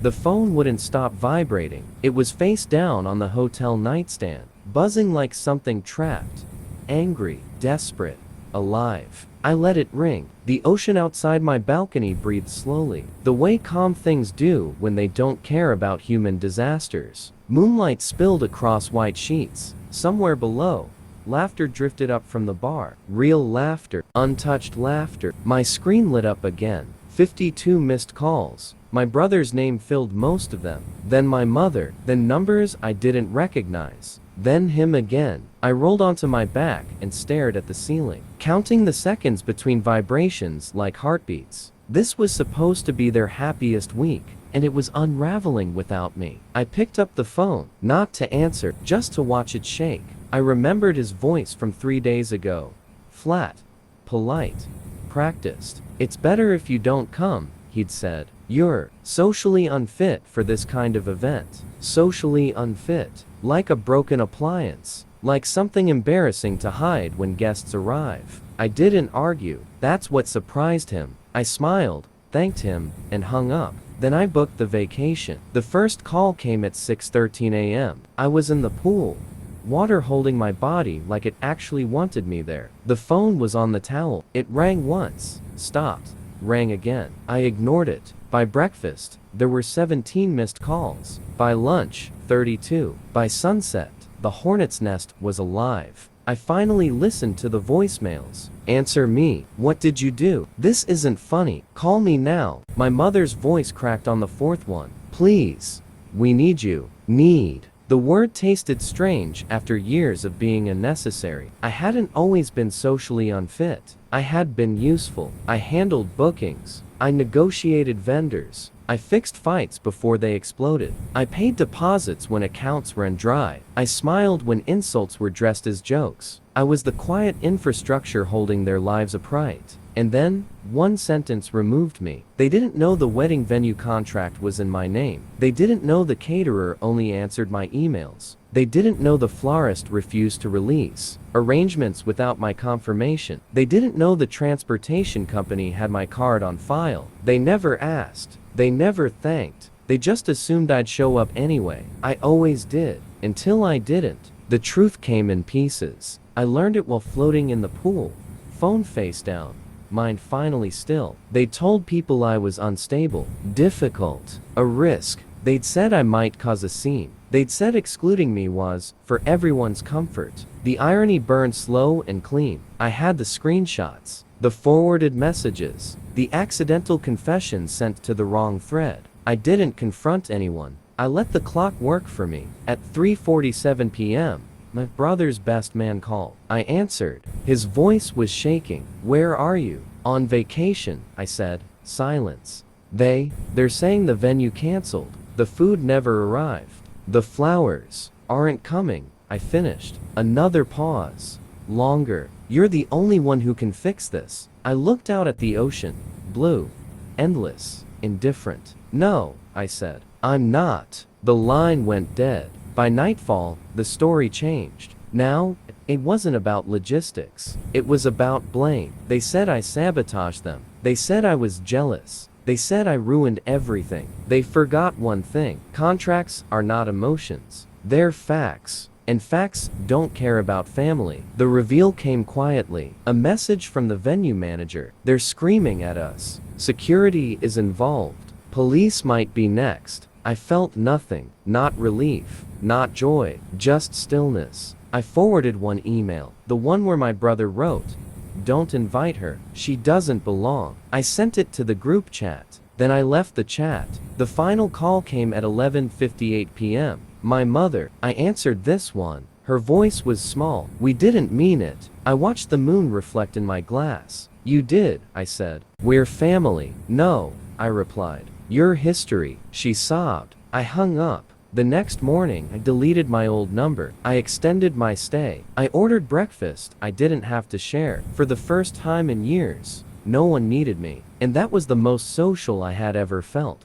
The phone wouldn't stop vibrating. It was face down on the hotel nightstand, buzzing like something trapped. Angry, desperate, alive. I let it ring. The ocean outside my balcony breathed slowly, the way calm things do when they don't care about human disasters. Moonlight spilled across white sheets. Somewhere below, laughter drifted up from the bar. Real laughter, untouched laughter. My screen lit up again. 52 missed calls. My brother's name filled most of them. Then my mother. Then numbers I didn't recognize. Then him again. I rolled onto my back and stared at the ceiling, counting the seconds between vibrations like heartbeats. This was supposed to be their happiest week, and it was unraveling without me. I picked up the phone, not to answer, just to watch it shake. I remembered his voice from 3 days ago. Flat, polite, practiced. "It's better if you don't come," he'd said. "You're socially unfit for this kind of event." Socially unfit. Like a broken appliance. Like something embarrassing to hide when guests arrive. I didn't argue. That's what surprised him. I smiled, thanked him, and hung up. Then I booked the vacation. The first call came at 6:13 a.m. I was in the pool, water holding my body like it actually wanted me there. The phone was on the towel. It rang once, stopped, rang again. I ignored it. By breakfast, there were 17 missed calls. By lunch, 32. By sunset, the hornet's nest was alive. I finally listened to the voicemails. "Answer me. What did you do? This isn't funny. Call me now." My mother's voice cracked on the fourth one. "Please. We need you." Need. The word tasted strange after years of being unnecessary. I hadn't always been socially unfit. I had been useful. I handled bookings. I negotiated vendors. I fixed fights before they exploded. I paid deposits when accounts ran dry. I smiled when insults were dressed as jokes. I was the quiet infrastructure holding their lives upright. And then, one sentence removed me. They didn't know the wedding venue contract was in my name. They didn't know the caterer only answered my emails. They didn't know the florist refused to release arrangements without my confirmation. They didn't know the transportation company had my card on file. They never asked. They never thanked. They just assumed I'd show up anyway. I always did. Until I didn't. The truth came in pieces. I learned it while floating in the pool. Phone face down. Mind finally still. They told people I was unstable, difficult, a risk. They'd said I might cause a scene. They'd said excluding me was for everyone's comfort. The irony burned slow and clean. I had the screenshots, the forwarded messages, the accidental confessions sent to the wrong thread. I didn't confront anyone. I let the clock work for me. At 3:47 p.m., my brother's best man called. I answered. His voice was shaking. "Where are you?" "On vacation," I said. Silence. They're saying the venue canceled. The food never arrived. The flowers aren't coming," I finished. Another pause. Longer. "You're the only one who can fix this." I looked out at the ocean. Blue. Endless. Indifferent. "No," I said. "I'm not." The line went dead. By nightfall, the story changed. Now, it wasn't about logistics. It was about blame. They said I sabotaged them. They said I was jealous. They said I ruined everything. They forgot one thing. Contracts are not emotions. They're facts. And facts don't care about family. The reveal came quietly. A message from the venue manager. "They're screaming at us. Security is involved. Police might be next." I felt nothing. Not relief. Not joy. Just stillness. I forwarded one email. The one where my brother wrote, "Don't invite her. She doesn't belong." I sent it to the group chat. Then I left the chat. The final call came at 11:58 p.m. My mother. I answered this one. Her voice was small. "We didn't mean it." I watched the moon reflect in my glass. "You did," I said. "We're family." "No," I replied. "You're history." She sobbed. I hung up. The next morning, I deleted my old number. I extended my stay. I ordered breakfast I didn't have to share. For the first time in years, no one needed me. And that was the most social I had ever felt.